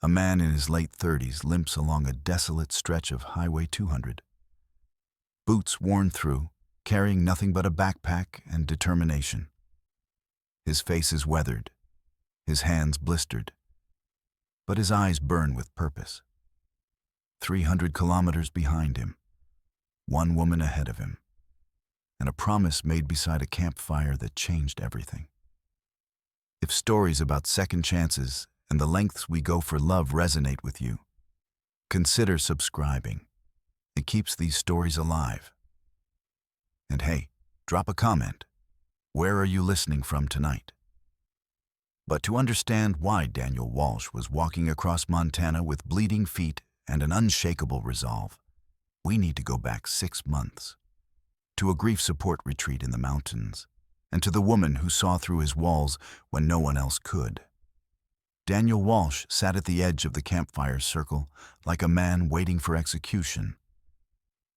A man in his late 30s limps along a desolate stretch of Highway 200. Boots worn through, carrying nothing but a backpack and determination. His face is weathered, his hands blistered, but his eyes burn with purpose. 300 kilometers behind him, one woman ahead of him, and a promise made beside a campfire that changed everything. If stories about second chances and the lengths we go for love resonate with you, consider subscribing. It keeps these stories alive. And hey, drop a comment. Where are you listening from tonight? But to understand why Daniel Walsh was walking across Montana with bleeding feet and an unshakable resolve, we need to go back 6 months, to a grief support retreat in the mountains, and to the woman who saw through his walls when no one else could. Daniel Walsh sat at the edge of the campfire circle like a man waiting for execution.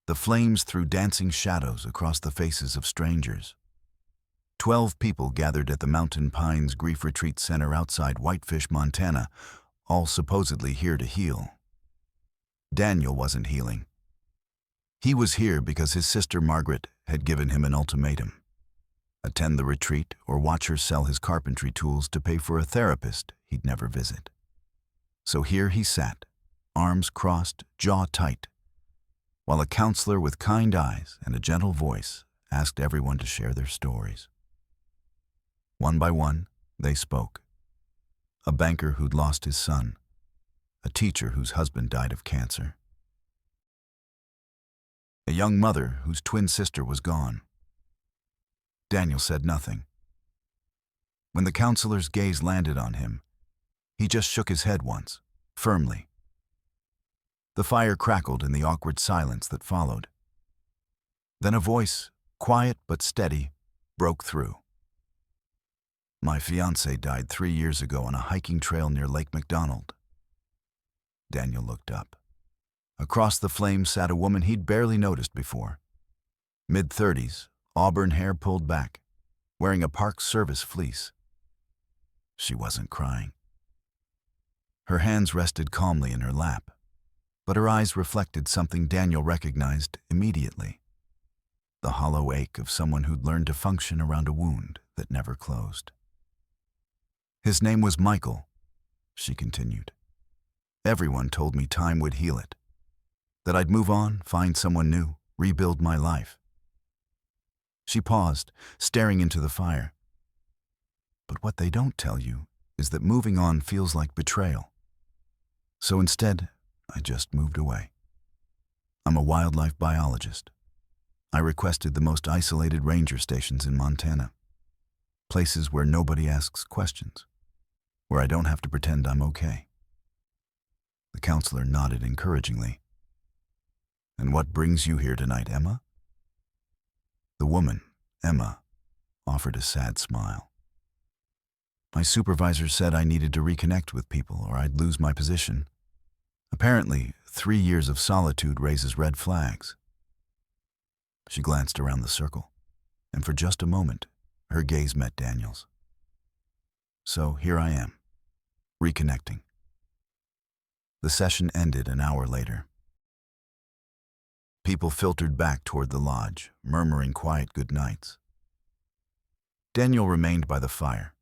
The flames threw dancing shadows across the faces of strangers. 12 people gathered at the Mountain Pines Grief Retreat Center outside Whitefish, Montana, all supposedly here to heal. Daniel wasn't healing. He was here because his sister Margaret had given him an ultimatum: attend the retreat or watch her sell his carpentry tools to pay for a therapist he'd never visit. So here he sat, arms crossed, jaw tight, while a counselor with kind eyes and a gentle voice asked everyone to share their stories. One by one, they spoke. A banker who'd lost his son, a teacher whose husband died of cancer, a young mother whose twin sister was gone. Daniel said nothing. When the counselor's gaze landed on him, he just shook his head once, firmly. The fire crackled in the awkward silence that followed. Then a voice, quiet but steady, broke through. My fiancé died 3 years ago on a hiking trail near Lake McDonald. Daniel looked up. Across the flames sat a woman he'd barely noticed before. Mid-30s, auburn hair pulled back, wearing a Park Service fleece. She wasn't crying. Her hands rested calmly in her lap, but her eyes reflected something Daniel recognized immediately: the hollow ache of someone who'd learned to function around a wound that never closed. His name was Michael, she continued. Everyone told me time would heal it, that I'd move on, find someone new, rebuild my life. She paused, staring into the fire. But what they don't tell you is that moving on feels like betrayal. So instead, I just moved away. I'm a wildlife biologist. I requested the most isolated ranger stations in Montana, places where nobody asks questions, where I don't have to pretend I'm okay. The counselor nodded encouragingly. And what brings you here tonight, Emma? The woman, Emma, offered a sad smile. My supervisor said I needed to reconnect with people or I'd lose my position. Apparently, 3 years of solitude raises red flags. She glanced around the circle, and for just a moment, her gaze met Daniel's. So here I am, reconnecting. The session ended an hour later. People filtered back toward the lodge, murmuring quiet goodnights. Daniel remained by the fire,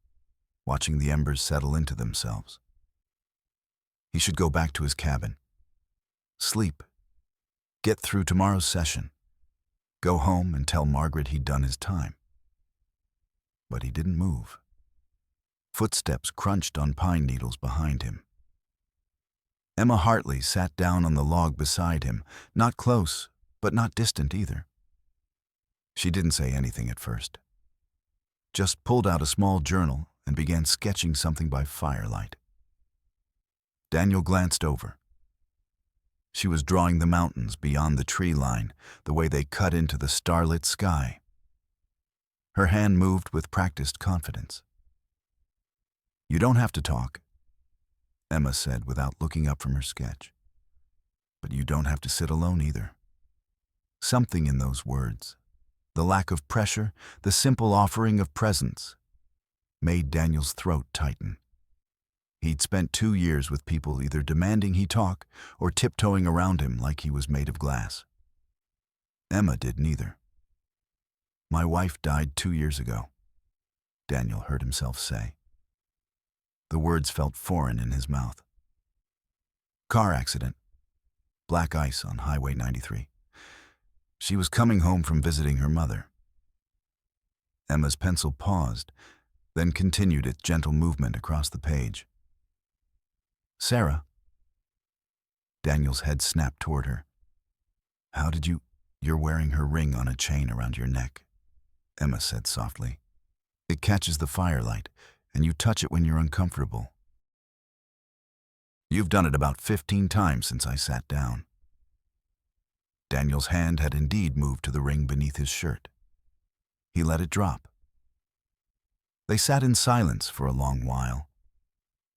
watching the embers settle into themselves. He should go back to his cabin, sleep, get through tomorrow's session, go home and tell Margaret he'd done his time. But he didn't move. Footsteps crunched on pine needles behind him. Emma Hartley sat down on the log beside him, not close, but not distant either. She didn't say anything at first, just pulled out a small journal and began sketching something by firelight. Daniel glanced over. She was drawing the mountains beyond the tree line, the way they cut into the starlit sky. Her hand moved with practiced confidence. You don't have to talk, Emma said without looking up from her sketch. But you don't have to sit alone either. Something in those words, the lack of pressure, the simple offering of presence, made Daniel's throat tighten. He'd spent 2 years with people either demanding he talk or tiptoeing around him like he was made of glass. Emma did neither. "My wife died 2 years ago," Daniel heard himself say. The words felt foreign in his mouth. "Car accident. Black ice on Highway 93. She was coming home from visiting her mother." Emma's pencil paused, then continued its gentle movement across the page. "Sarah." Daniel's head snapped toward her. "How did you— You're wearing her ring on a chain around your neck," Emma said softly. "It catches the firelight, and you touch it when you're uncomfortable. You've done it about 15 times since I sat down." Daniel's hand had indeed moved to the ring beneath his shirt. He let it drop. They sat in silence for a long while.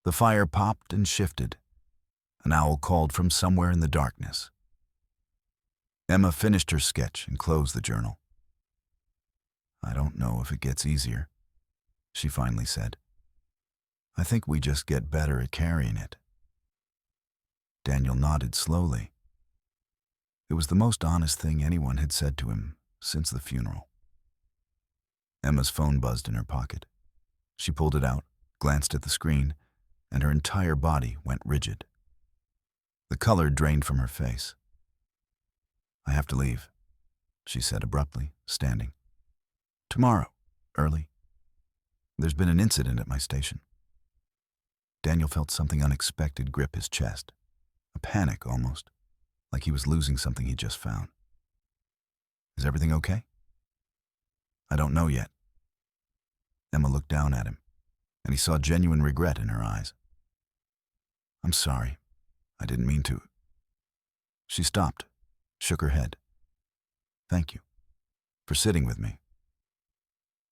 The fire popped and shifted. An owl called from somewhere in the darkness. Emma finished her sketch and closed the journal. "I don't know if it gets easier," she finally said. "I think we just get better at carrying it." Daniel nodded slowly. It was the most honest thing anyone had said to him since the funeral. Emma's phone buzzed in her pocket. She pulled it out, glanced at the screen, and her entire body went rigid. The color drained from her face. "I have to leave," she said abruptly, standing. "Tomorrow, early. There's been an incident at my station." Daniel felt something unexpected grip his chest, a panic almost, like he was losing something he just found. "Is everything okay?" "I don't know yet." Emma looked down at him, and he saw genuine regret in her eyes. "I'm sorry. I didn't mean to." She stopped, shook her head. "Thank you for sitting with me."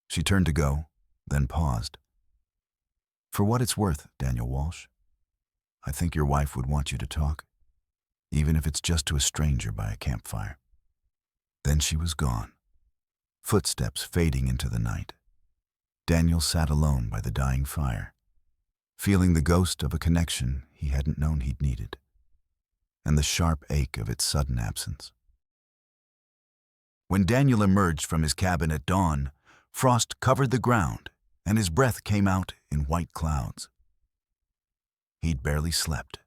She turned to go, then paused. "For what it's worth, Daniel Walsh, I think your wife would want you to talk, even if it's just to a stranger by a campfire." Then she was gone, footsteps fading into the night. Daniel sat alone by the dying fire, feeling the ghost of a connection he hadn't known he'd needed, and the sharp ache of its sudden absence. When Daniel emerged from his cabin at dawn, frost covered the ground, and his breath came out in white clouds. He'd barely slept.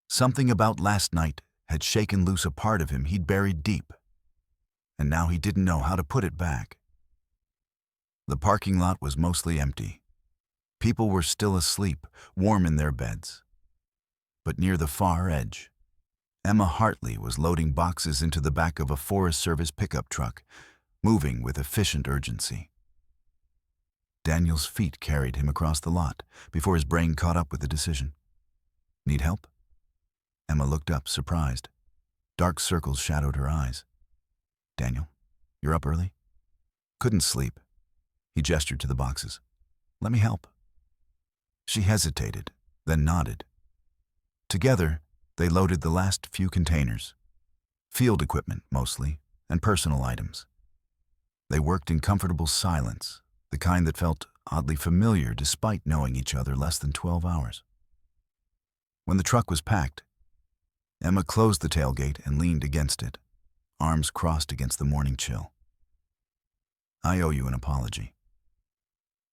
Something about last night had shaken loose a part of him he'd buried deep, and now he didn't know how to put it back. The parking lot was mostly empty. People were still asleep, warm in their beds. But near the far edge, Emma Hartley was loading boxes into the back of a Forest Service pickup truck, moving with efficient urgency. Daniel's feet carried him across the lot before his brain caught up with the decision. "Need help?" Emma looked up, surprised. Dark circles shadowed her eyes. "Daniel, you're up early?" "Couldn't sleep." He gestured to the boxes. "Let me help." She hesitated, then nodded. Together, they loaded the last few containers. Field equipment, mostly, and personal items. They worked in comfortable silence, the kind that felt oddly familiar despite knowing each other less than 12 hours. When the truck was packed, Emma closed the tailgate and leaned against it, arms crossed against the morning chill. "I owe you an apology.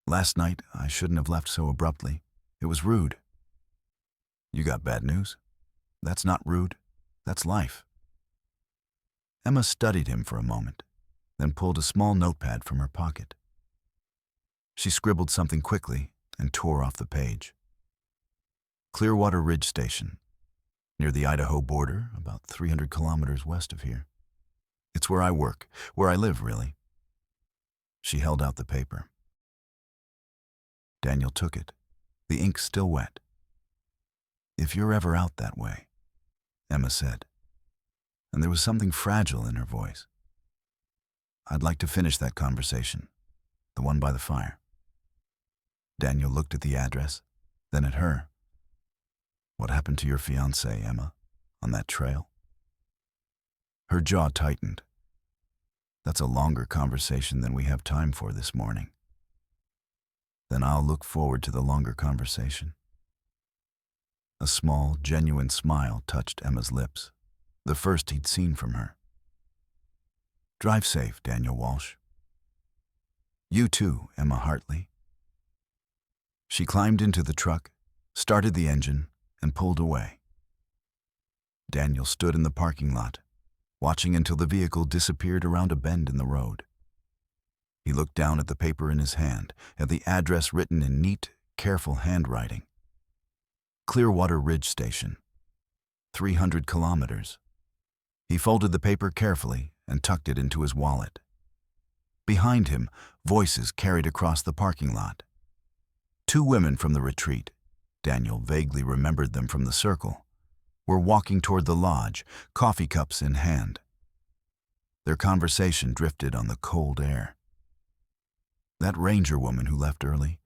Last night, I shouldn't have left so abruptly. It was rude." "You got bad news?" "That's not rude. That's life." Emma studied him for a moment, then pulled a small notepad from her pocket. She scribbled something quickly and tore off the page. "Clearwater Ridge Station, near the Idaho border, about 300 kilometers west of here. It's where I work, where I live, really." She held out the paper. Daniel took it, the ink still wet. "If you're ever out that way," Emma said, and there was something fragile in her voice, "I'd like to finish that conversation, the one by the fire." Daniel looked at the address, then at her. "What happened to your fiancé, Emma, on that trail?" Her jaw tightened. "That's a longer conversation than we have time for this morning." Then I'll look forward to the longer conversation. A small, genuine smile touched Emma's lips, the first he'd seen from her. Drive safe, Daniel Walsh. You too, Emma Hartley. She climbed into the truck, started the engine, and pulled away. Daniel stood in the parking lot, watching until the vehicle disappeared around a bend in the road. He looked down at the paper in his hand, at the address written in neat, careful handwriting. Clearwater Ridge Station. 300 kilometers. He folded the paper carefully and tucked it into his wallet. Behind him, voices carried across the parking lot. Two women from the retreat, Daniel vaguely remembered them from the circle, were walking toward the lodge, coffee cups in hand. Their conversation drifted on the cold air. That ranger woman who left early,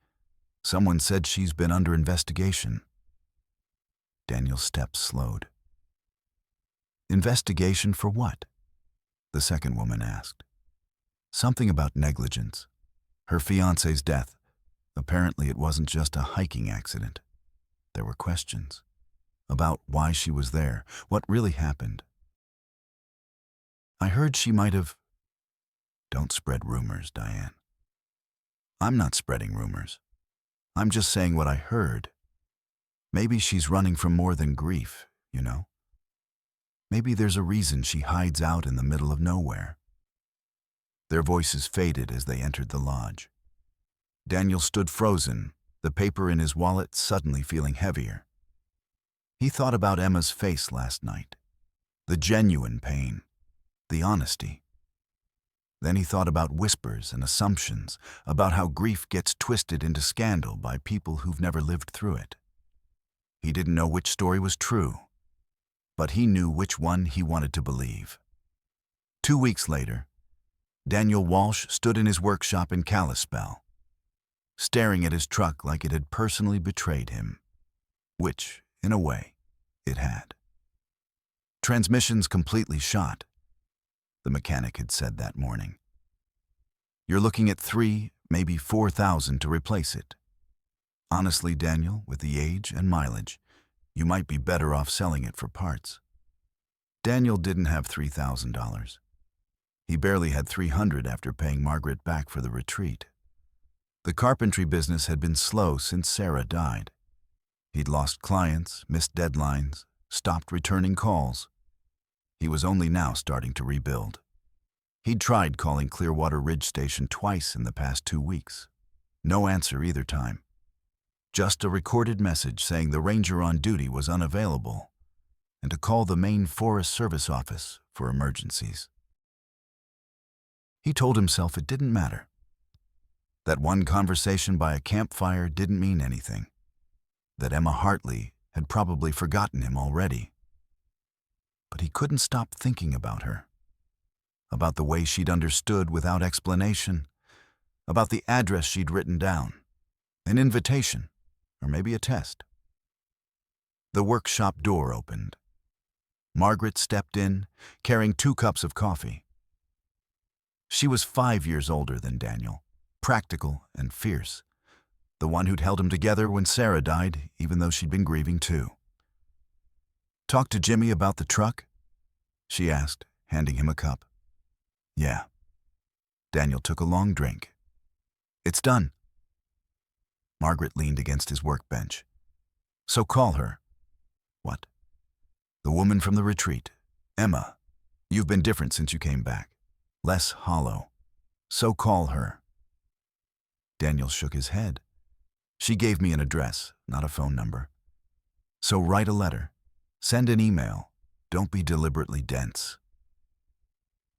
someone said she's been under investigation. Daniel's steps slowed. Investigation for what? The second woman asked. Something about negligence. Her fiancé's death. Apparently it wasn't just a hiking accident. There were questions about why she was there, what really happened. I heard she might have... Don't spread rumors, Diane. I'm not spreading rumors. I'm just saying what I heard. Maybe she's running from more than grief, you know? Maybe there's a reason she hides out in the middle of nowhere. Their voices faded as they entered the lodge. Daniel stood frozen, the paper in his wallet suddenly feeling heavier. He thought about Emma's face last night, the genuine pain, the honesty. Then he thought about whispers and assumptions, about how grief gets twisted into scandal by people who've never lived through it. He didn't know which story was true, but he knew which one he wanted to believe. 2 weeks later, Daniel Walsh stood in his workshop in Kalispell, staring at his truck like it had personally betrayed him, which, in a way, it had. Transmission's completely shot, the mechanic had said that morning. You're looking at $3,000, maybe $4,000 to replace it. Honestly, Daniel, with the age and mileage, you might be better off selling it for parts. Daniel didn't have $3,000. He barely had $300 after paying Margaret back for the retreat. The carpentry business had been slow since Sarah died. He'd lost clients, missed deadlines, stopped returning calls. He was only now starting to rebuild. He'd tried calling Clearwater Ridge Station twice in the past 2 weeks. No answer either time. Just a recorded message saying the ranger on duty was unavailable and to call the main Forest Service office for emergencies. He told himself it didn't matter. That one conversation by a campfire didn't mean anything. That Emma Hartley had probably forgotten him already. But he couldn't stop thinking about her. About the way she'd understood without explanation. About the address she'd written down. An invitation, or maybe a test. The workshop door opened. Margaret stepped in, carrying 2 cups of coffee. She was 5 years older than Daniel, practical and fierce, the one who'd held him together when Sarah died, even though she'd been grieving too. Talk to Jimmy about the truck? She asked, handing him a cup. Yeah. Daniel took a long drink. It's done. Margaret leaned against his workbench. So call her. What? The woman from the retreat. Emma. You've been different since you came back. Less hollow. So call her. Daniel shook his head. She gave me an address, not a phone number. So write a letter. Send an email. Don't be deliberately dense.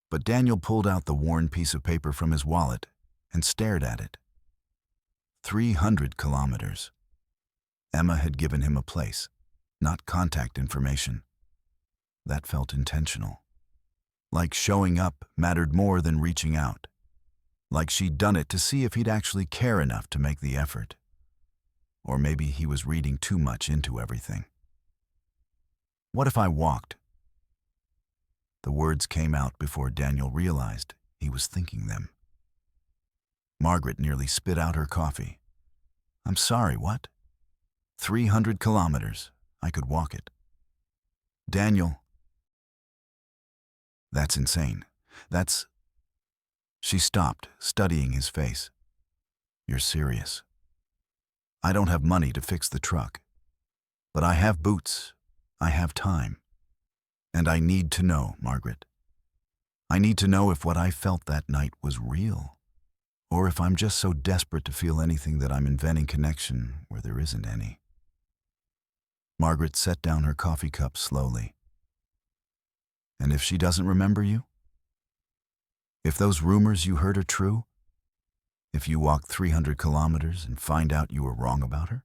But Daniel pulled out the worn piece of paper from his wallet and stared at it. 300 kilometers. Emma had given him a place, not contact information. That felt intentional. Like showing up mattered more than reaching out. Like she'd done it to see if he'd actually care enough to make the effort. Or maybe he was reading too much into everything. What if I walked? The words came out before Daniel realized he was thinking them. Margaret nearly spit out her coffee. I'm sorry, what? 300 kilometers. I could walk it. Daniel. That's insane. That's... She stopped, studying his face. You're serious. I don't have money to fix the truck. But I have boots. I have time. And I need to know, Margaret. I need to know if what I felt that night was real, or if I'm just so desperate to feel anything that I'm inventing connection where there isn't any. Margaret set down her coffee cup slowly. And if she doesn't remember you? If those rumors you heard are true? If you walk 300 kilometers and find out you were wrong about her?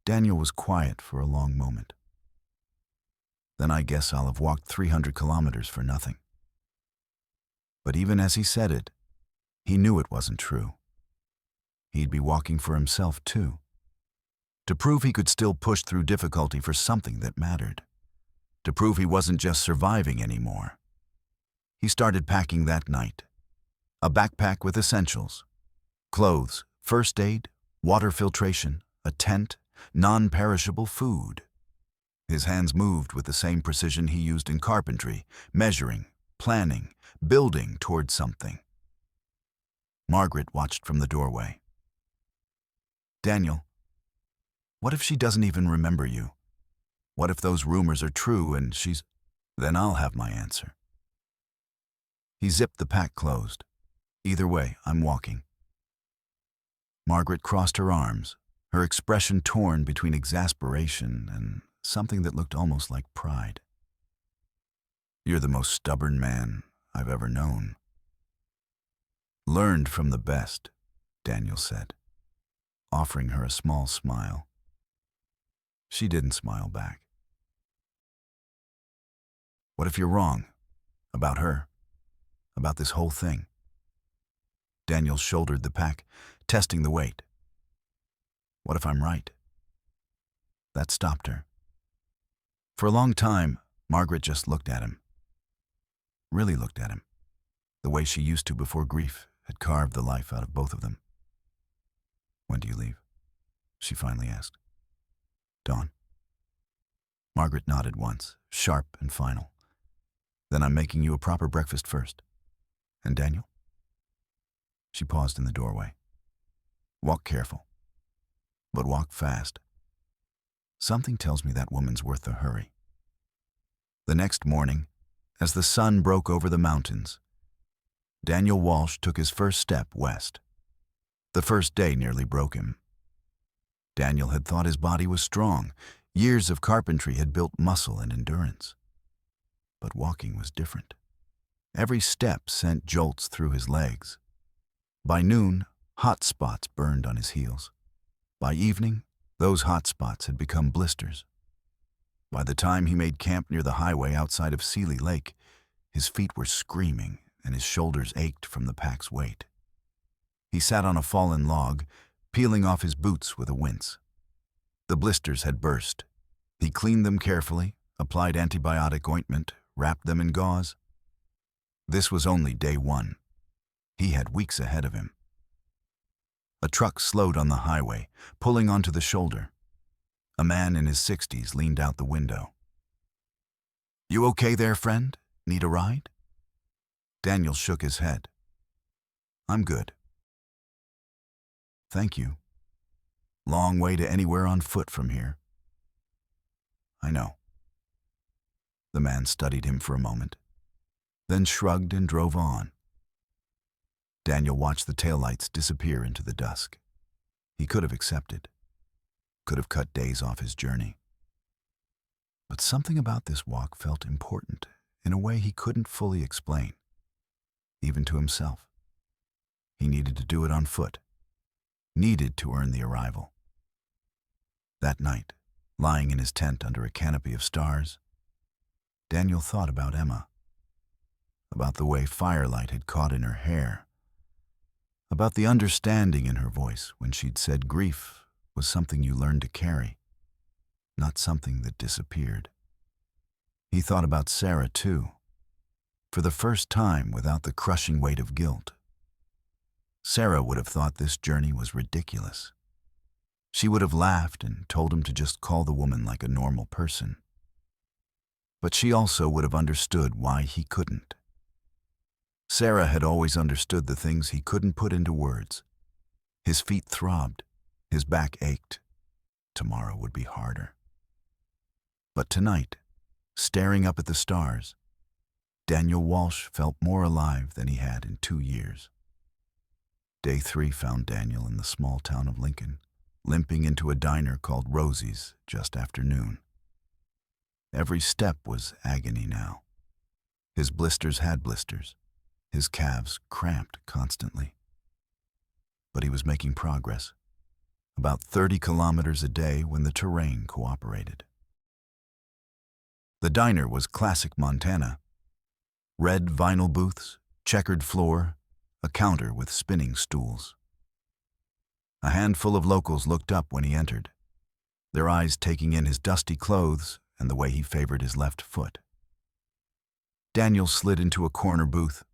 Daniel was quiet for a long moment. Then I guess I'll have walked 300 kilometers for nothing. But even as he said it, he knew it wasn't true. He'd be walking for himself too, to prove he could still push through difficulty for something that mattered, to prove he wasn't just surviving anymore. He started packing that night. A backpack with essentials, clothes, first aid, water filtration, a tent, non-perishable food. His hands moved with the same precision he used in carpentry, measuring, planning, building towards something. Margaret watched from the doorway. Daniel, what if she doesn't even remember you? What if those rumors are true and she's... Then I'll have my answer. He zipped the pack closed. Either way, I'm walking. Margaret crossed her arms, her expression torn between exasperation and something that looked almost like pride. You're the most stubborn man I've ever known. Learned from the best, Daniel said, offering her a small smile. She didn't smile back. What if you're wrong? About her? About this whole thing? Daniel shouldered the pack, testing the weight. What if I'm right? That stopped her. For a long time, Margaret just looked at him. Really looked at him, the way she used to before grief had carved the life out of both of them. When do you leave? She finally asked. Dawn. Margaret nodded once, sharp and final. Then I'm making you a proper breakfast first. And Daniel? She paused in the doorway. Walk careful, but walk fast. Something tells me that woman's worth the hurry. The next morning, as the sun broke over the mountains, Daniel Walsh took his first step west. The first day nearly broke him. Daniel had thought his body was strong. Years of carpentry had built muscle and endurance. But walking was different. Every step sent jolts through his legs. By noon, hot spots burned on his heels. By evening, those hot spots had become blisters. By the time he made camp near the highway outside of Seeley Lake, his feet were screaming and his shoulders ached from the pack's weight. He sat on a fallen log, peeling off his boots with a wince. The blisters had burst. He cleaned them carefully, applied antibiotic ointment, wrapped them in gauze. This was only day one. He had weeks ahead of him. A truck slowed on the highway, pulling onto the shoulder. A man in his 60s leaned out the window. You okay there, friend? Need a ride? Daniel shook his head. I'm good. Thank you. Long way to anywhere on foot from here. I know. The man studied him for a moment, then shrugged and drove on. Daniel watched the taillights disappear into the dusk. He could have accepted, could have cut days off his journey. But something about this walk felt important in a way he couldn't fully explain, even to himself. He needed to do it on foot, needed to earn the arrival. That night, lying in his tent under a canopy of stars, Daniel thought about Emma, about the way firelight had caught in her hair, about the understanding in her voice when she'd said grief was something you learned to carry, not something that disappeared. He thought about Sarah, too, for the first time without the crushing weight of guilt. Sarah would have thought this journey was ridiculous, She would have laughed and told him to just call the woman like a normal person. But she also would have understood why he couldn't. Sarah had always understood the things he couldn't put into words. His feet throbbed, his back ached. Tomorrow would be harder. But tonight, staring up at the stars, Daniel Walsh felt more alive than he had in 2 years. Day 3 found Daniel in the small town of Lincoln, limping into a diner called Rosie's just after noon. Every step was agony now. His blisters had blisters, his calves cramped constantly. But he was making progress, about 30 kilometers a day when the terrain cooperated. The diner was classic Montana. Red vinyl booths, checkered floor, a counter with spinning stools. A handful of locals looked up when he entered, their eyes taking in his dusty clothes and the way he favored his left foot. Daniel slid into a corner booth.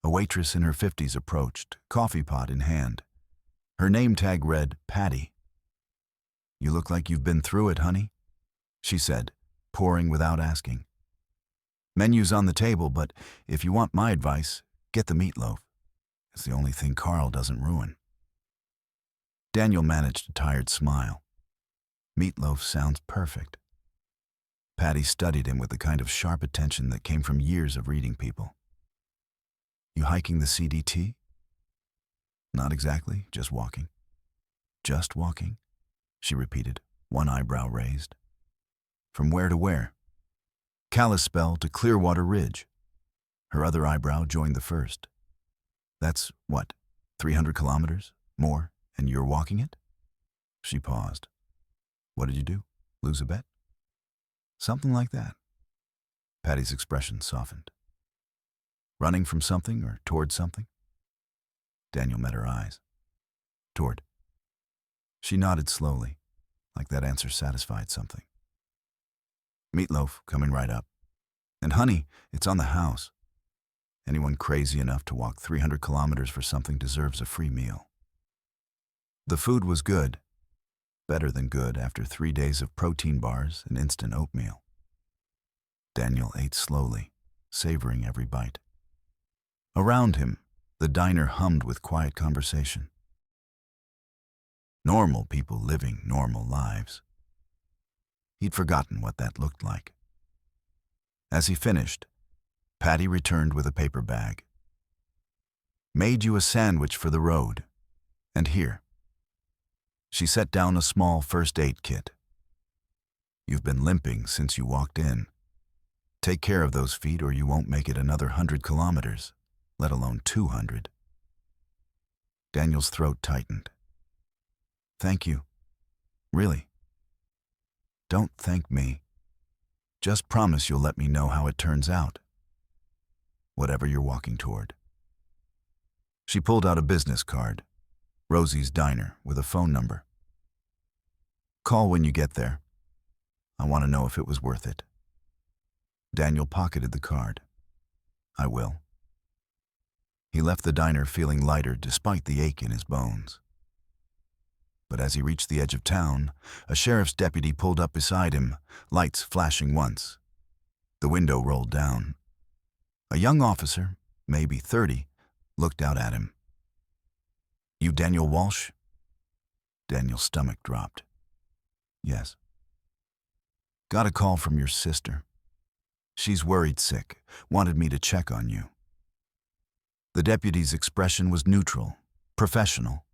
A waitress in her 50s approached, coffee pot in hand. Her name tag read, Patty. "You look like you've been through it, honey," she said, pouring without asking. "Menu's on the table, but if you want my advice, get the meatloaf. It's the only thing Carl doesn't ruin." Daniel managed a tired smile. Meatloaf sounds perfect. Patty studied him with the kind of sharp attention that came from years of reading people. "You hiking the CDT?" "Not exactly, just walking." "Just walking?" she repeated, one eyebrow raised. "From where to where?" "Kalispell to Clearwater Ridge." Her other eyebrow joined the first. "That's, what, 300 kilometers? More? And you're walking it?" She paused. "What did you do? Lose a bet?" "Something like that." Patty's expression softened. "Running from something or toward something?" Daniel met her eyes. "Toward." She nodded slowly, like that answer satisfied something. "Meatloaf coming right up. And honey, it's on the house. Anyone crazy enough to walk 300 kilometers for something deserves a free meal." The food was good. Better than good after 3 days of protein bars and instant oatmeal. Daniel ate slowly, savoring every bite. Around him, the diner hummed with quiet conversation. Normal people living normal lives. He'd forgotten what that looked like. As he finished, Patty returned with a paper bag. "Made you a sandwich for the road. And here." She set down a small first aid kit. "You've been limping since you walked in. Take care of those feet or you won't make it another 100 kilometers, let alone 200. Daniel's throat tightened. "Thank you. Really. Don't thank me. Just promise you'll let me know how it turns out. Whatever you're walking toward." She pulled out a business card. Rosie's Diner, with a phone number. "Call when you get there. I want to know if it was worth it." Daniel pocketed the card. "I will." He left the diner feeling lighter despite the ache in his bones. But as he reached the edge of town, a sheriff's deputy pulled up beside him, lights flashing once. The window rolled down. A young officer, maybe 30, looked out at him. "You Daniel Walsh?" Daniel's stomach dropped. "Yes." "Got a call from your sister. She's worried sick, wanted me to check on you." The deputy's expression was neutral, professional.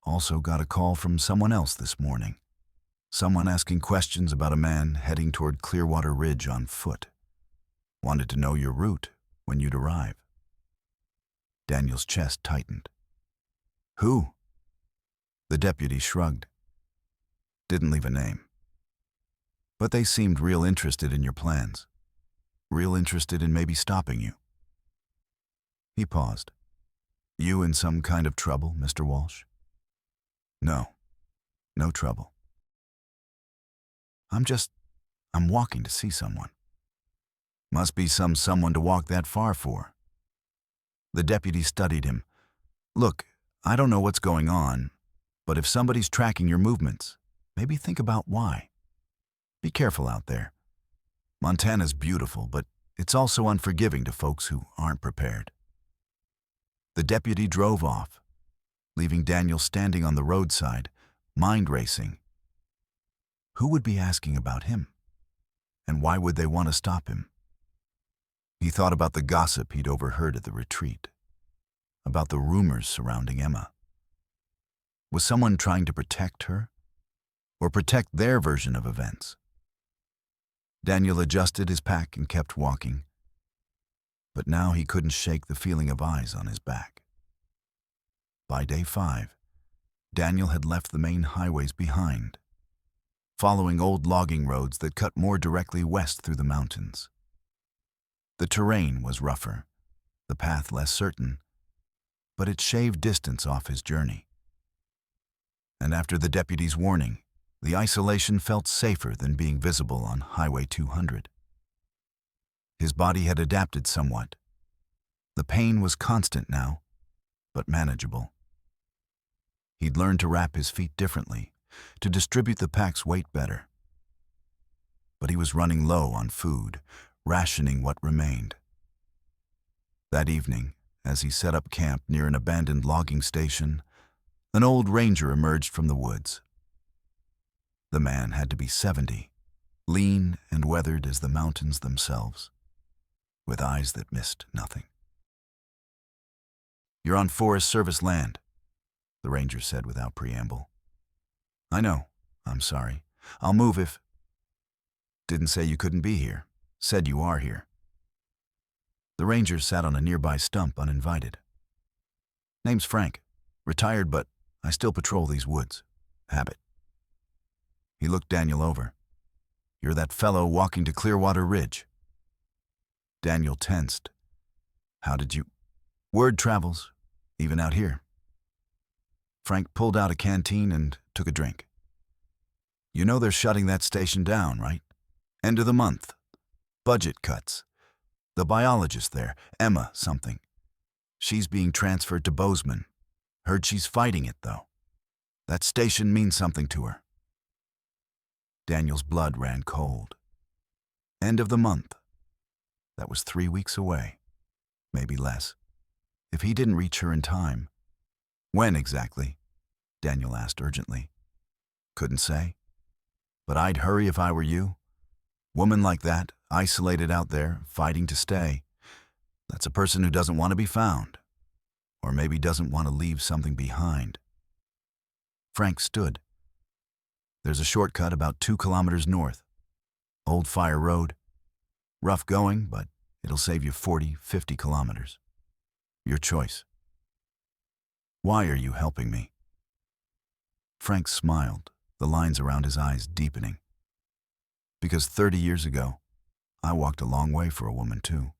"Also got a call from someone else this morning. Someone asking questions about a man heading toward Clearwater Ridge on foot. Wanted to know your route when you'd arrive." Daniel's chest tightened. "Who?" The deputy shrugged. "Didn't leave a name. But they seemed real interested in your plans. Real interested in maybe stopping you." He paused. "You in some kind of trouble, Mr. Walsh?" "No. No trouble. I'm walking to see someone." "Must be someone to walk that far for." The deputy studied him. "Look, I don't know what's going on, But if somebody's tracking your movements, maybe think about why. Be careful out there. Montana's beautiful, but it's also unforgiving to folks who aren't prepared. The deputy drove off, leaving Daniel standing on the roadside, mind racing. Who would be asking about him? And why would they want to stop him? He thought about the gossip he'd overheard at the retreat, about the rumors surrounding Emma. Was someone trying to protect her, or protect their version of events? Daniel adjusted his pack and kept walking, but now he couldn't shake the feeling of eyes on his back. By day 5, Daniel had left the main highways behind, following old logging roads that cut more directly west through the mountains. The terrain was rougher, the path less certain, but it shaved distance off his journey. And after the deputy's warning, the isolation felt safer than being visible on Highway 200. His body had adapted somewhat. The pain was constant now, but manageable. He'd learned to wrap his feet differently, to distribute the pack's weight better. But he was running low on food, rationing what remained. That evening, as he set up camp near an abandoned logging station, an old ranger emerged from the woods. The man had to be 70, lean and weathered as the mountains themselves, with eyes that missed nothing. "You're on Forest Service land," the ranger said without preamble. "I know. I'm sorry. I'll move if—" "Didn't say you couldn't be here. Said you are here." The ranger sat on a nearby stump uninvited. "Name's Frank. Retired, but I still patrol these woods. Habit." He looked Daniel over. "You're that fellow walking to Clearwater Ridge." Daniel tensed. "How did you—" "Word travels, even out here." Frank pulled out a canteen and took a drink. "You know they're shutting that station down, right? End of the month. Budget cuts. The biologist there, Emma something. She's being transferred to Bozeman. Heard she's fighting it, though. That station means something to her." Daniel's blood ran cold. End of the month. That was 3 weeks away, maybe less. If he didn't reach her in time. "When exactly?" Daniel asked urgently. "Couldn't say. But I'd hurry if I were you. Woman like that, isolated out there, fighting to stay. That's a person who doesn't want to be found. Or maybe doesn't want to leave something behind." Frank stood. "There's a shortcut about 2 kilometers north. Old Fire Road. Rough going, but it'll save you 40, 50 kilometers. Your choice." "Why are you helping me?" Frank smiled, the lines around his eyes deepening. "Because 30 years ago, I walked a long way for a woman too.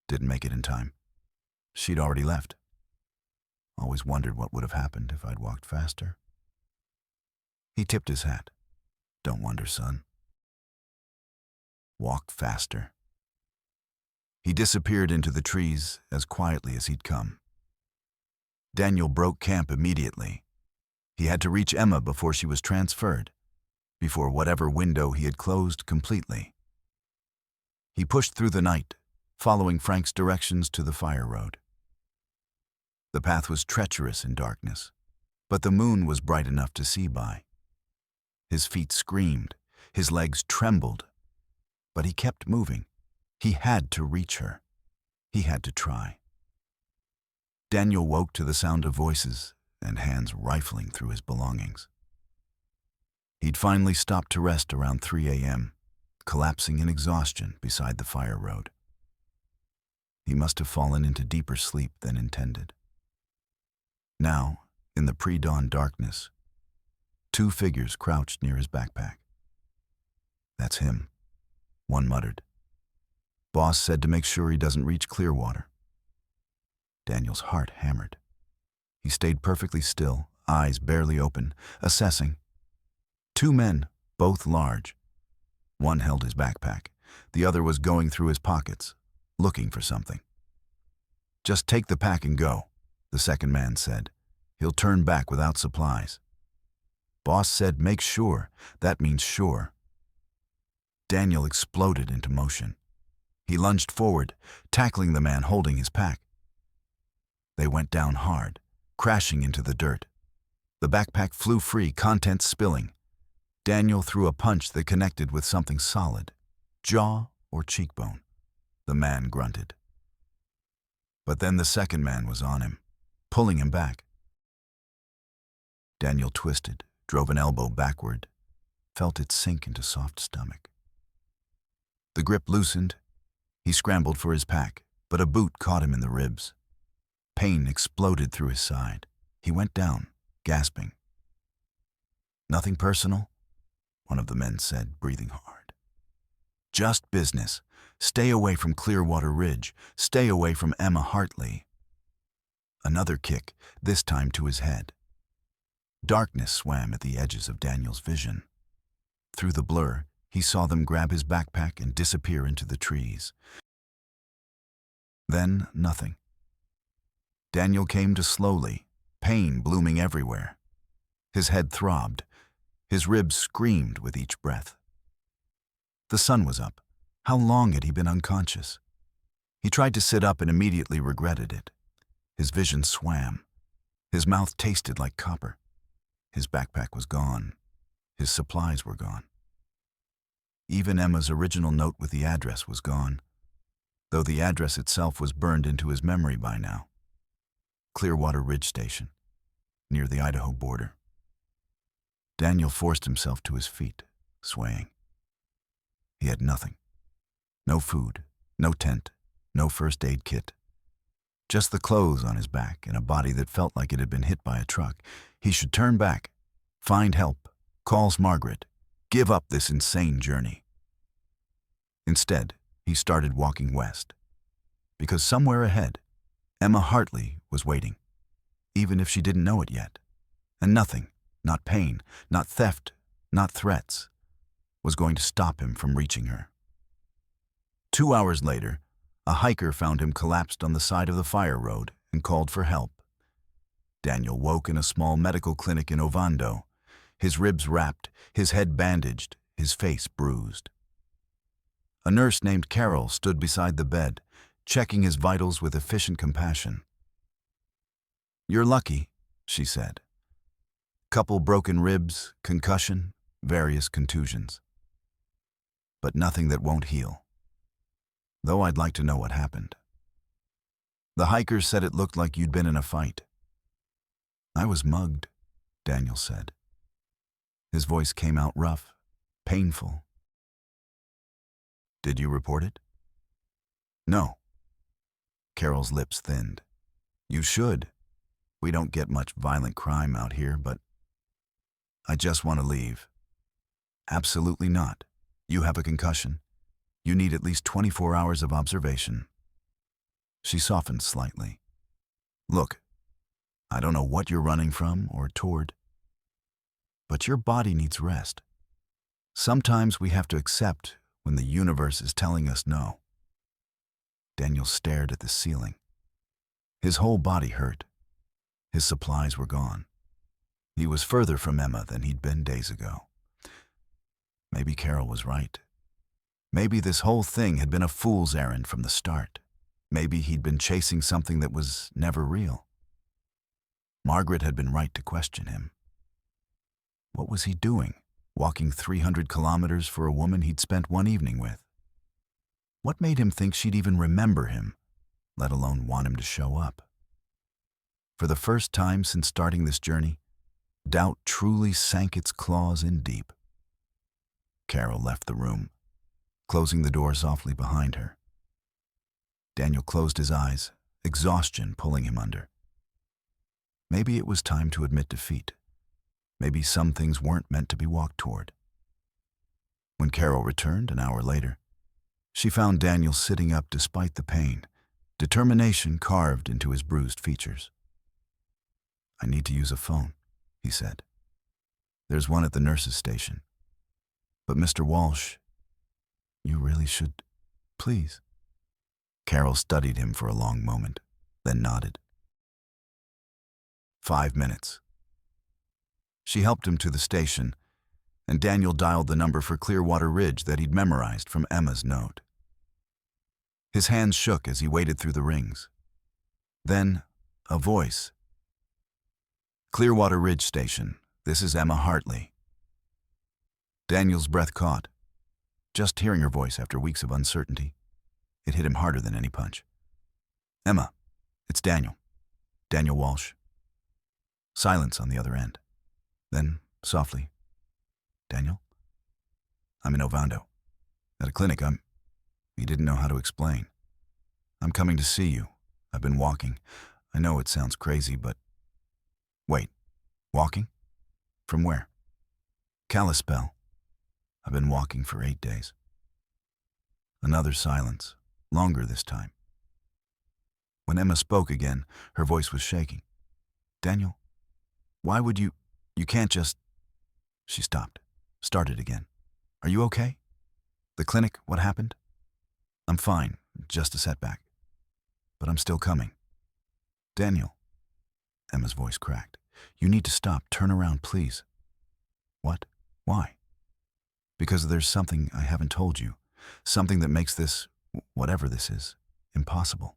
Didn't make it in time. She'd already left. Always wondered what would have happened if I'd walked faster." He tipped his hat. "Don't wonder, son. Walk faster." He disappeared into the trees as quietly as he'd come. Daniel broke camp immediately. He had to reach Emma before she was transferred, before whatever window he had closed completely. He pushed through the night, following Frank's directions to the fire road. The path was treacherous in darkness, but the moon was bright enough to see by. His feet screamed, his legs trembled, but he kept moving. He had to reach her. He had to try. Daniel woke to the sound of voices and hands rifling through his belongings. He'd finally stopped to rest around 3 a.m., collapsing in exhaustion beside the fire road. He must have fallen into deeper sleep than intended. Now, in the pre-dawn darkness, 2 figures crouched near his backpack. "That's him," one muttered. "Boss said to make sure he doesn't reach Clearwater." Daniel's heart hammered. He stayed perfectly still, eyes barely open, assessing. 2 men, both large. One held his backpack. The other was going through his pockets, looking for something. "Just take the pack and go," the second man said, He'll turn back without supplies. Boss said make sure. That means sure. Daniel exploded into motion. He lunged forward, tackling the man holding his pack. They went down hard, crashing into the dirt. The backpack flew free, contents spilling. Daniel threw a punch that connected with something solid, jaw or cheekbone. The man grunted. But then the second man was on him, pulling him back. Daniel twisted, drove an elbow backward, felt it sink into soft stomach. The grip loosened. He scrambled for his pack, but a boot caught him in the ribs. Pain exploded through his side. He went down, gasping. Nothing personal, one of the men said, breathing hard. Just business. Stay away from Clearwater Ridge. Stay away from Emma Hartley. Another kick, this time to his head. Darkness swam at the edges of Daniel's vision. Through the blur, he saw them grab his backpack and disappear into the trees. Then, nothing. Daniel came to slowly, pain blooming everywhere. His head throbbed. His ribs screamed with each breath. The sun was up. How long had he been unconscious? He tried to sit up and immediately regretted it. His vision swam. His mouth tasted like copper. His backpack was gone. His supplies were gone. Even Emma's original note with the address was gone, though the address itself was burned into his memory by now. Clearwater Ridge Station, near the Idaho border. Daniel forced himself to his feet, swaying. He had nothing. No food, no tent, no first aid kit. Just the clothes on his back and a body that felt like it had been hit by a truck. He should turn back, find help, calls Margaret, give up this insane journey. Instead, he started walking west, because somewhere ahead, Emma Hartley was waiting, even if she didn't know it yet. And nothing, not pain, not theft, not threats, was going to stop him from reaching her. 2 hours later, a hiker found him collapsed on the side of the fire road and called for help. Daniel woke in a small medical clinic in Ovando, his ribs wrapped, his head bandaged, his face bruised. A nurse named Carol stood beside the bed, checking his vitals with efficient compassion. "You're lucky," she said. "Couple broken ribs, concussion, various contusions. But nothing that won't heal. Though I'd like to know what happened. The hikers said it looked like you'd been in a fight." "I was mugged," Daniel said. His voice came out rough, painful. "Did you report it?" "No." Carol's lips thinned. "You should. We don't get much violent crime out here, but I just want to leave." "Absolutely not. You have a concussion. You need at least 24 hours of observation." She softened slightly. "Look, I don't know what you're running from or toward, but your body needs rest. Sometimes we have to accept when the universe is telling us no." Daniel stared at the ceiling. His whole body hurt. His supplies were gone. He was further from Emma than he'd been days ago. Maybe Carol was right. Maybe this whole thing had been a fool's errand from the start. Maybe he'd been chasing something that was never real. Margaret had been right to question him. What was he doing, walking 300 kilometers for a woman he'd spent one evening with? What made him think she'd even remember him, let alone want him to show up? For the first time since starting this journey, doubt truly sank its claws in deep. Carol left the room, closing the door softly behind her. Daniel closed his eyes, exhaustion pulling him under. Maybe it was time to admit defeat. Maybe some things weren't meant to be walked toward. When Carol returned an hour later, she found Daniel sitting up despite the pain, determination carved into his bruised features. "I need to use a phone," he said. "There's one at the nurse's station. But Mr. Walsh, you really should, please." Carol studied him for a long moment, then nodded. 5 minutes. She helped him to the station, and Daniel dialed the number for Clearwater Ridge that he'd memorized from Emma's note. His hands shook as he waited through the rings. Then, a voice. "Clearwater Ridge Station, this is Emma Hartley." Daniel's breath caught. Just hearing her voice after weeks of uncertainty, it hit him harder than any punch. "Emma, it's Daniel. Daniel Walsh." Silence on the other end. Then, softly, "Daniel? I'm in Ovando. At a clinic, He didn't know how to explain. "I'm coming to see you. I've been walking. I know it sounds crazy, but..." "Wait, walking? From where?" "Kalispell. I've been walking for 8 days. Another silence, longer this time. When Emma spoke again, her voice was shaking. "Daniel, why would you can't just..." She stopped, started again. "Are you okay? The clinic, what happened?" "I'm fine, just a setback. But I'm still coming." "Daniel," Emma's voice cracked. "You need to stop. Turn around, please." "What? Why?" "Because there's something I haven't told you. Something that makes this, whatever this is, impossible."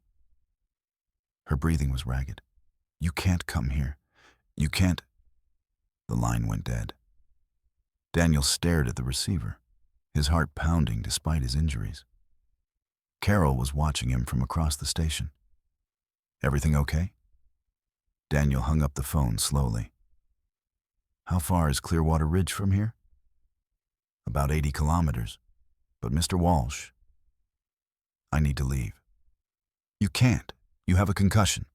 Her breathing was ragged. "You can't come here. You can't..." The line went dead. Daniel stared at the receiver, his heart pounding despite his injuries. Carol was watching him from across the station. "Everything okay?" Daniel hung up the phone slowly. "How far is Clearwater Ridge from here?" "About 80 kilometers. But Mr. Walsh..." "I need to leave." "You can't. You have a concussion.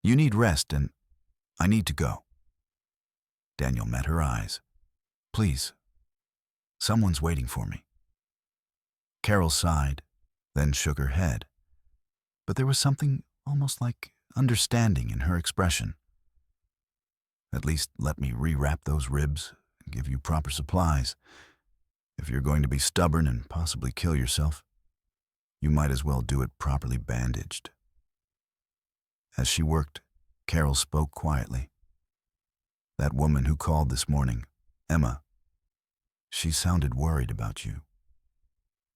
You need rest, and I need to go." Daniel met her eyes. "Please. Someone's waiting for me." Carol sighed, then shook her head. But there was something almost like understanding in her expression. "At least let me rewrap those ribs and give you proper supplies. If you're going to be stubborn and possibly kill yourself, you might as well do it properly bandaged." As she worked, Carol spoke quietly. "That woman who called this morning, Emma, she sounded worried about you.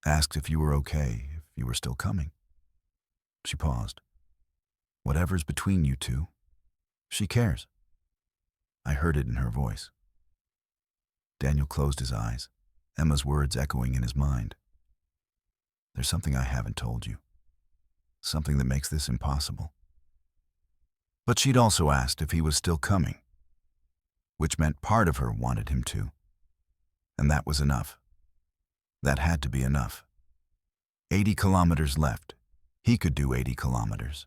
Asked if you were okay, if you were still coming." She paused. "Whatever's between you two, she cares." I heard it in her voice. Daniel closed his eyes, Emma's words echoing in his mind. "There's something I haven't told you. Something that makes this impossible." But she'd also asked if he was still coming, which meant part of her wanted him to. And that was enough. That had to be enough. 80 kilometers left. He could do 80 kilometers.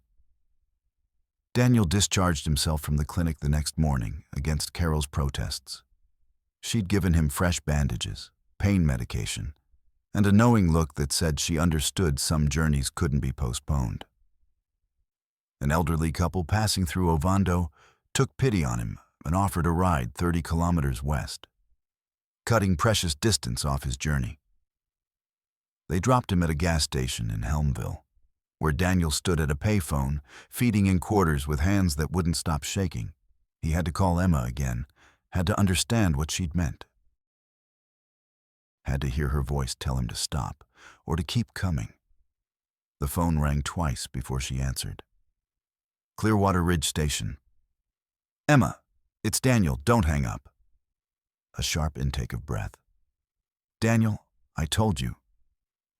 Daniel discharged himself from the clinic the next morning against Carol's protests. She'd given him fresh bandages, pain medication, and a knowing look that said she understood some journeys couldn't be postponed. An elderly couple passing through Ovando took pity on him and offered a ride 30 kilometers west, cutting precious distance off his journey. They dropped him at a gas station in Helmville, where Daniel stood at a payphone, feeding in quarters with hands that wouldn't stop shaking. He had to call Emma again, had to understand what she'd meant. Had to hear her voice tell him to stop, or to keep coming. The phone rang twice before she answered. "Clearwater Ridge Station." "Emma, it's Daniel, don't hang up." A sharp intake of breath. "Daniel, I told you.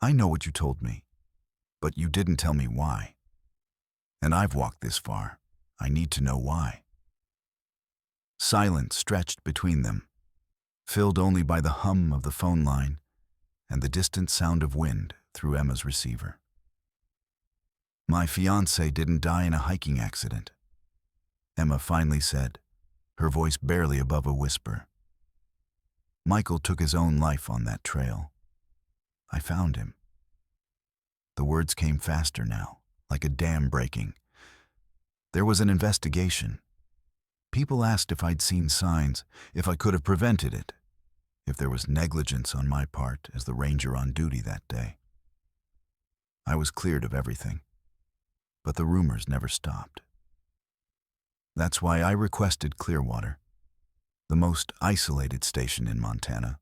I know what you told me. But you didn't tell me why. And I've walked this far. I need to know why." Silence stretched between them, filled only by the hum of the phone line and the distant sound of wind through Emma's receiver. "My fiancé didn't die in a hiking accident," Emma finally said, her voice barely above a whisper. "Michael took his own life on that trail. I found him." The words came faster now, like a dam breaking. "There was an investigation. People asked if I'd seen signs, if I could have prevented it, if there was negligence on my part as the ranger on duty that day. I was cleared of everything, but the rumors never stopped. That's why I requested Clearwater, the most isolated station in Montana,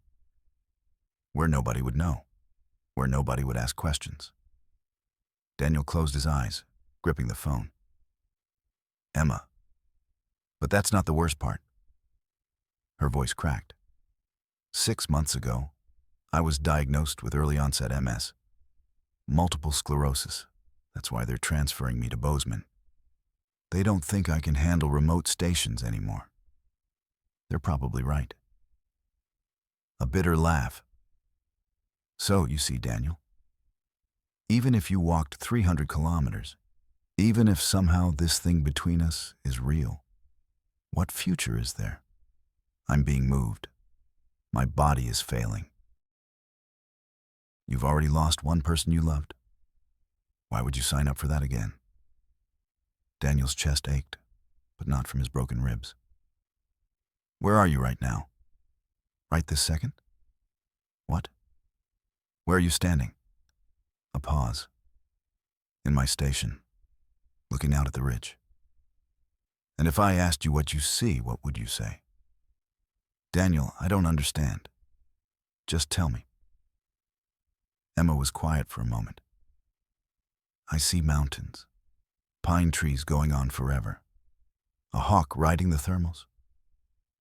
where nobody would know, where nobody would ask questions. Daniel closed his eyes, gripping the phone. Emma. But that's not the worst part. Her voice cracked. 6 months ago, I was diagnosed with early-onset MS. Multiple sclerosis. That's why they're transferring me to Bozeman. They don't think I can handle remote stations anymore. They're probably right. A bitter laugh. So, you see, Daniel, even if you walked 300 kilometers, even if somehow this thing between us is real, what future is there? I'm being moved. My body is failing. You've already lost one person you loved. Why would you sign up for that again? Daniel's chest ached, but not from his broken ribs. Where are you right now? Right this second? What? Where are you standing? A pause. In my station, looking out at the ridge. And if I asked you what you see, what would you say? Daniel, I don't understand. Just tell me. Emma was quiet for a moment. I see mountains, pine trees going on forever, a hawk riding the thermals,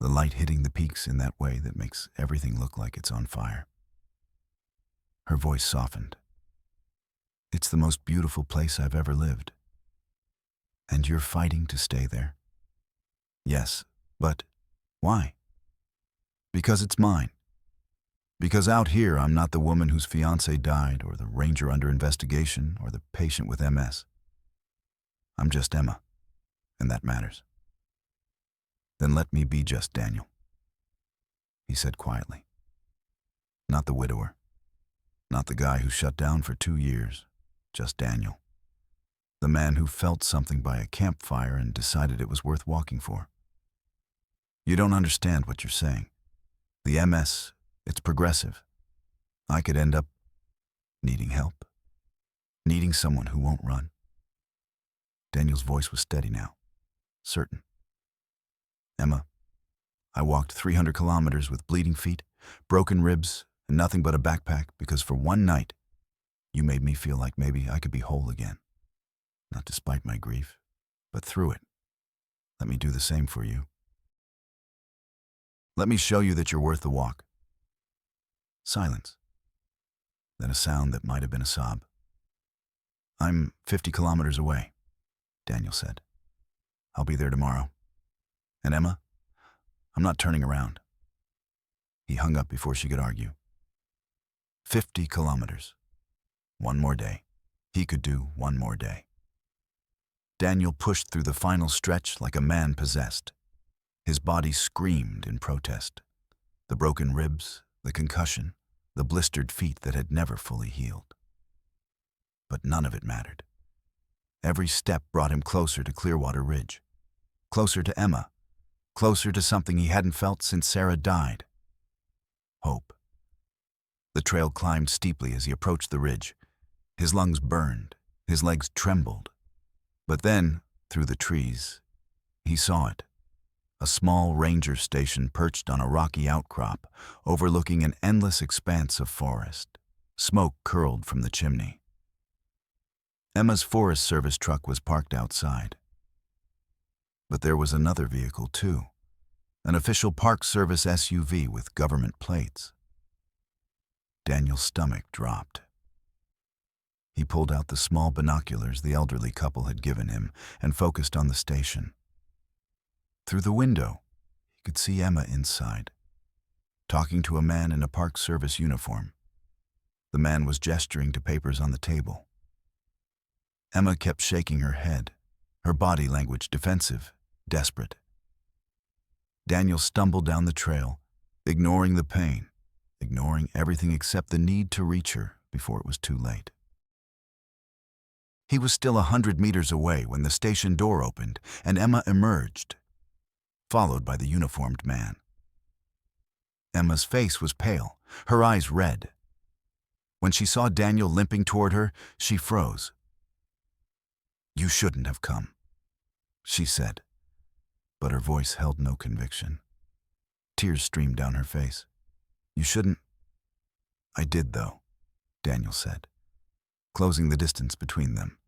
the light hitting the peaks in that way that makes everything look like it's on fire. Her voice softened. It's the most beautiful place I've ever lived. And you're fighting to stay there? Yes, but why? Because it's mine. Because out here, I'm not the woman whose fiancé died, or the ranger under investigation, or the patient with MS. I'm just Emma, and that matters. Then let me be just Daniel, he said quietly. Not the widower, not the guy who shut down for 2 years, just Daniel. The man who felt something by a campfire and decided it was worth walking for. You don't understand what you're saying. The MS, it's progressive. I could end up needing help, needing someone who won't run. Daniel's voice was steady now, certain. Emma, I walked 300 kilometers with bleeding feet, broken ribs, and nothing but a backpack because for one night, you made me feel like maybe I could be whole again. Not despite my grief, but through it. Let me do the same for you. Let me show you that you're worth the walk. Silence. Then a sound that might have been a sob. I'm 50 kilometers away, Daniel said. I'll be there tomorrow. And Emma, I'm not turning around. He hung up before she could argue. 50 kilometers. One more day. He could do one more day. Daniel pushed through the final stretch like a man possessed. His body screamed in protest. The broken ribs, the concussion, the blistered feet that had never fully healed. But none of it mattered. Every step brought him closer to Clearwater Ridge, closer to Emma, closer to something he hadn't felt since Sarah died. Hope. The trail climbed steeply as he approached the ridge. His lungs burned, his legs trembled. But then, through the trees, he saw it. A small ranger station perched on a rocky outcrop, overlooking an endless expanse of forest. Smoke curled from the chimney. Emma's Forest Service truck was parked outside. But there was another vehicle, too. An official Park Service SUV with government plates. Daniel's stomach dropped. He pulled out the small binoculars the elderly couple had given him and focused on the station. Through the window, he could see Emma inside, talking to a man in a Park Service uniform. The man was gesturing to papers on the table. Emma kept shaking her head, her body language defensive, desperate. Daniel stumbled down the trail, ignoring the pain, ignoring everything except the need to reach her before it was too late. He was still 100 meters away when the station door opened and Emma emerged, followed by the uniformed man. Emma's face was pale, her eyes red. When she saw Daniel limping toward her, she froze. "You shouldn't have come," she said. but her voice held no conviction. Tears streamed down her face. "You shouldn't." "I did, though," Daniel said, closing the distance between them.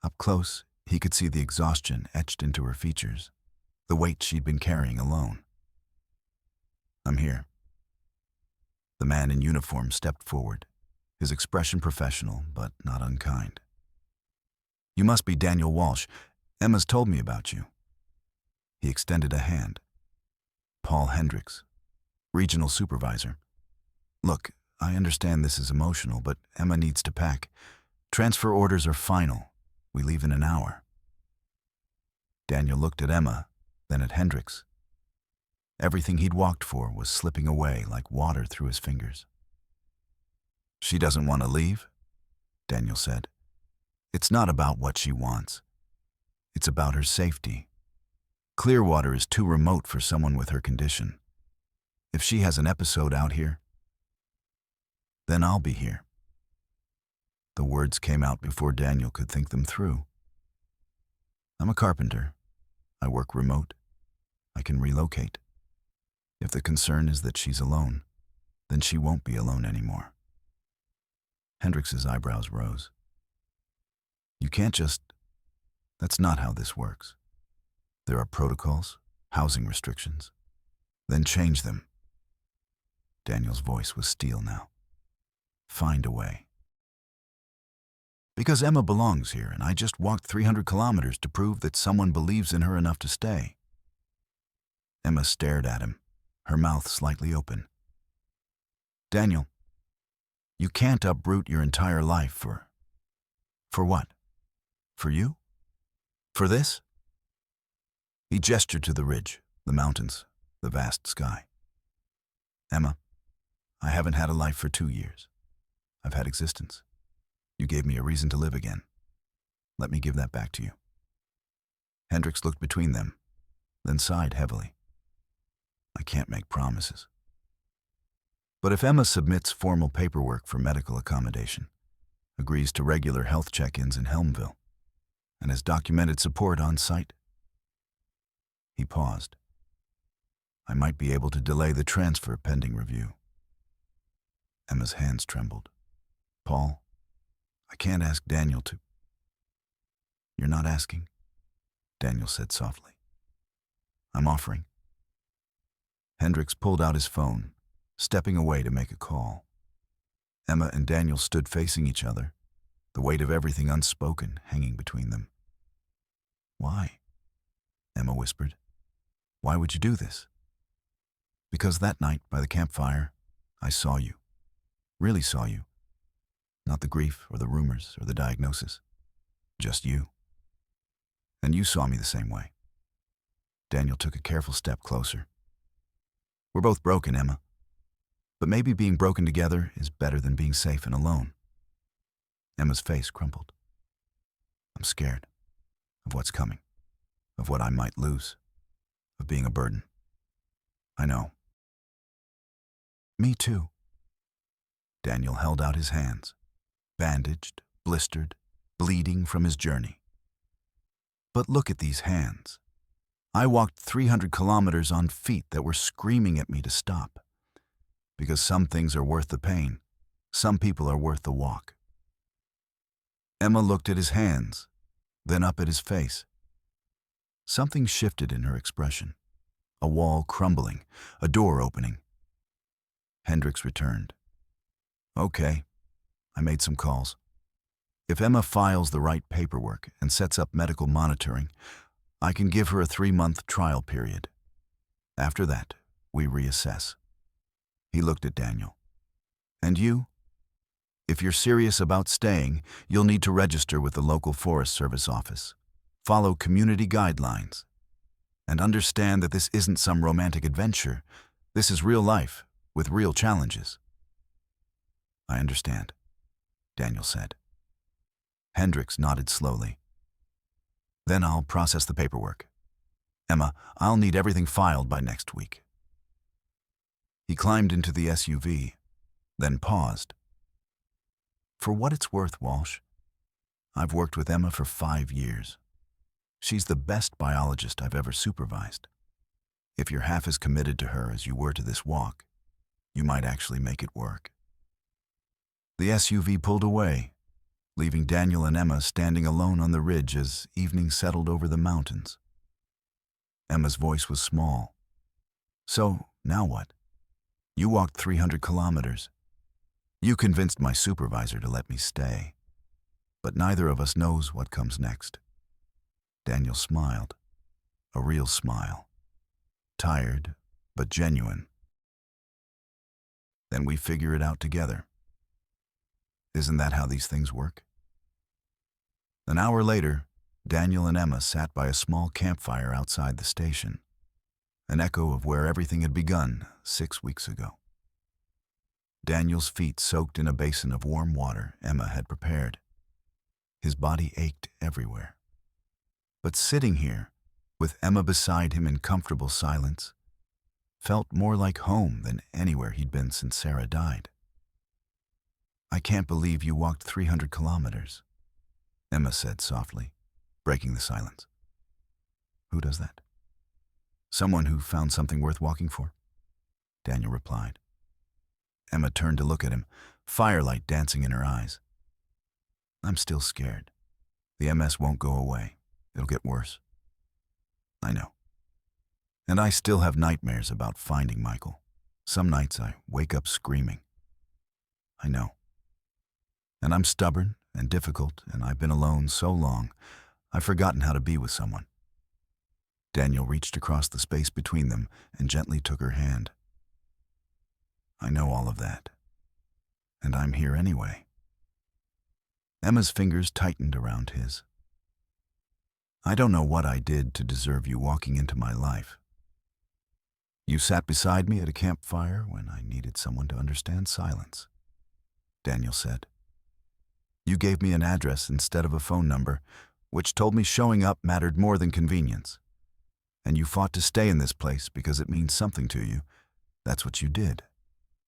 Up close, he could see the exhaustion etched into her features, the weight she'd been carrying alone. "I'm here." The man in uniform stepped forward, his expression professional but not unkind. "You must be Daniel Walsh. Emma's told me about you." He extended a hand. "Paul Hendricks, regional supervisor. Look, I understand this is emotional, but Emma needs to pack. Transfer orders are final. We leave in an hour." Daniel looked at Emma, then at Hendricks. Everything he'd walked for was slipping away like water through his fingers. "She doesn't want to leave," Daniel said. "It's not about what she wants. It's about her safety. Clearwater is too remote for someone with her condition. If she has an episode out here, then I'll be here." The words came out before Daniel could think them through. "I'm a carpenter. I work remote. I can relocate. If the concern is that she's alone, then she won't be alone anymore." Hendricks's eyebrows rose. "You can't just... That's not how this works. There are protocols, housing restrictions. Then change them." Daniel's voice was steel now. "Find a way. Because Emma belongs here, and I just walked 300 kilometers to prove that someone believes in her enough to stay." Emma stared at him, her mouth slightly open. "Daniel, you can't uproot your entire life for... For what? For you? For this?" He gestured to the ridge, the mountains, the vast sky. "Emma, I haven't had a life for 2 years. I've had existence. You gave me a reason to live again. Let me give that back to you." Hendricks looked between them, then sighed heavily. "I can't make promises. But if Emma submits formal paperwork for medical accommodation, agrees to regular health check-ins in Helmville, and has documented support on site..." He paused. "I might be able to delay the transfer pending review." Emma's hands trembled. "Paul, I can't ask Daniel to..." "You're not asking," Daniel said softly. "I'm offering." Hendricks pulled out his phone, stepping away to make a call. Emma and Daniel stood facing each other, the weight of everything unspoken hanging between them. "Why?" Emma whispered. "Why would you do this?" "Because that night by the campfire, I saw you. Really saw you. Not the grief or the rumors or the diagnosis. Just you. And you saw me the same way." Daniel took a careful step closer. "We're both broken, Emma. But maybe being broken together is better than being safe and alone." Emma's face crumpled. "I'm scared of what's coming, of what I might lose, of being a burden." "I know." "Me too." Daniel held out his hands, bandaged, blistered, bleeding from his journey. "But look at these hands. I walked 300 kilometers on feet that were screaming at me to stop. Because some things are worth the pain, some people are worth the walk." Emma looked at his hands, then up at his face. Something shifted in her expression. A wall crumbling, a door opening. Hendricks returned. "Okay, I made some calls. If Emma files the right paperwork and sets up medical monitoring, I can give her a 3-month trial period. After that, we reassess." He looked at Daniel. "And you? If you're serious about staying, you'll need to register with the local Forest Service office, follow community guidelines, and understand that this isn't some romantic adventure. This is real life, with real challenges." "I understand," Daniel said. Hendricks nodded slowly. "Then I'll process the paperwork. Emma, I'll need everything filed by next week." He climbed into the SUV, then paused. "For what it's worth, Walsh, I've worked with Emma for 5 years. She's the best biologist I've ever supervised. If you're half as committed to her as you were to this walk, you might actually make it work." The SUV pulled away, leaving Daniel and Emma standing alone on the ridge as evening settled over the mountains. Emma's voice was small. "So, now what? You walked 300 kilometers. You convinced my supervisor to let me stay. But neither of us knows what comes next." Daniel smiled. A real smile. Tired, but genuine. "Then we figure it out together. Isn't that how these things work?" An hour later, Daniel and Emma sat by a small campfire outside the station, an echo of where everything had begun 6 weeks ago. Daniel's feet soaked in a basin of warm water Emma had prepared. His body ached everywhere. But sitting here, with Emma beside him in comfortable silence, felt more like home than anywhere he'd been since Sarah died. "I can't believe you walked 300 kilometers, Emma said softly, breaking the silence. "Who does that?" "Someone who found something worth walking for," Daniel replied. Emma turned to look at him, firelight dancing in her eyes. "I'm still scared. The MS won't go away. It'll get worse." "I know. And I still have nightmares about finding Michael. Some nights I wake up screaming." "I know. And I'm stubborn and difficult, and I've been alone so long, I've forgotten how to be with someone." Daniel reached across the space between them and gently took her hand. "I know all of that. And I'm here anyway." Emma's fingers tightened around his. "I don't know what I did to deserve you walking into my life. You sat beside me at a campfire when I needed someone to understand silence," Daniel said. "You gave me an address instead of a phone number, which told me showing up mattered more than convenience. And you fought to stay in this place because it means something to you. That's what you did."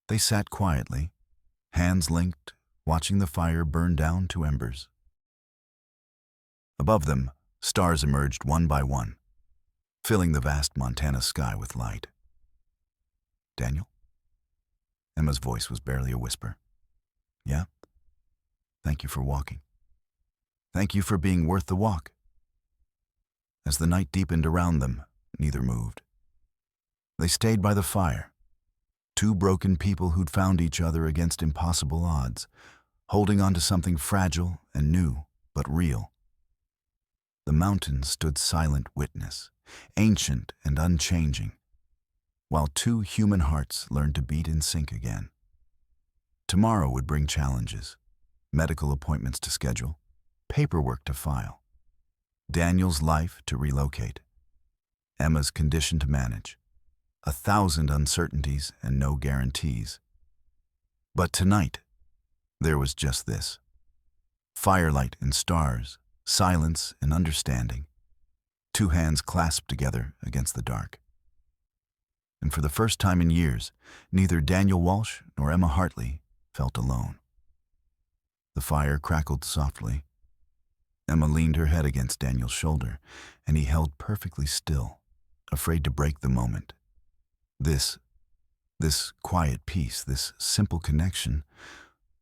They sat quietly, hands linked, watching the fire burn down to embers. Above them, stars emerged one by one, filling the vast Montana sky with light. "Daniel?" Emma's voice was barely a whisper. "Yeah? Thank you for walking. Thank you for being worth the walk." As the night deepened around them, neither moved. They stayed by the fire, two broken people who'd found each other against impossible odds, holding on to something fragile and new, but real. The mountains stood silent witness, ancient and unchanging, while two human hearts learned to beat in sync again. Tomorrow would bring challenges, medical appointments to schedule, paperwork to file, Daniel's life to relocate, Emma's condition to manage, 1,000 uncertainties and no guarantees. But tonight, there was just this: firelight and stars, silence and understanding, two hands clasped together against the dark. And for the first time in years, neither Daniel Walsh nor Emma Hartley felt alone. The fire crackled softly. Emma leaned her head against Daniel's shoulder, and he held perfectly still, afraid to break the moment. This quiet peace, this simple connection,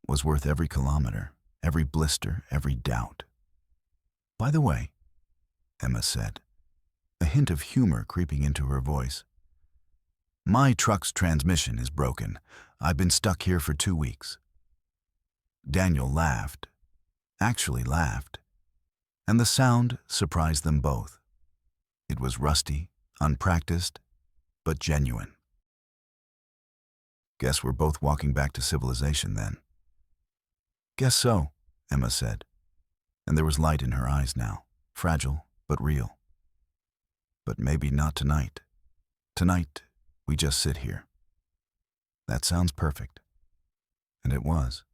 was worth every kilometer, every blister, every doubt. "By the way," Emma said, a hint of humor creeping into her voice, "my truck's transmission is broken. I've been stuck here for 2 weeks." Daniel laughed, actually laughed, and the sound surprised them both. It was rusty, unpracticed, but genuine. "Guess we're both walking back to civilization then." "Guess so," Emma said, and there was light in her eyes now, fragile but real. "But maybe not tonight. Tonight, we just sit here." That sounds perfect. And it was.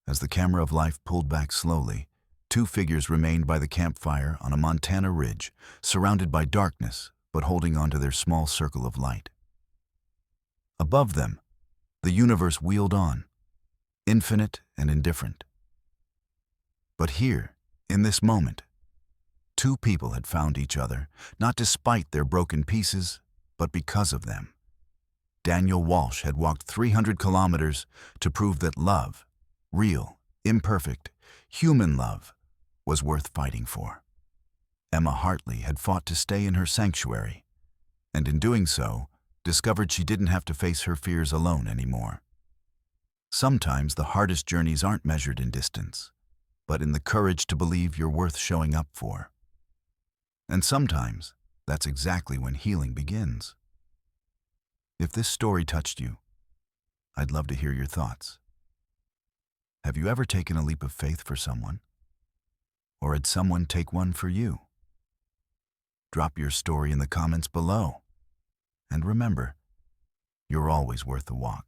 As the camera of life pulled back slowly, two figures remained by the campfire on a Montana ridge, surrounded by darkness, but holding on to their small circle of light. Above them, the universe wheeled on, infinite and indifferent. But here, in this moment, Two people had found each other, not despite their broken pieces, but because of them. Daniel Walsh had walked 300 kilometers to prove that love, real, imperfect, human love, was worth fighting for. Emma Hartley had fought to stay in her sanctuary, and in doing so, discovered she didn't have to face her fears alone anymore. Sometimes the hardest journeys aren't measured in distance, but in the courage to believe you're worth showing up for. And sometimes, that's exactly when healing begins. If this story touched you, I'd love to hear your thoughts. Have you ever taken a leap of faith for someone? Or had someone take one for you? Drop your story in the comments below. And remember, you're always worth the walk.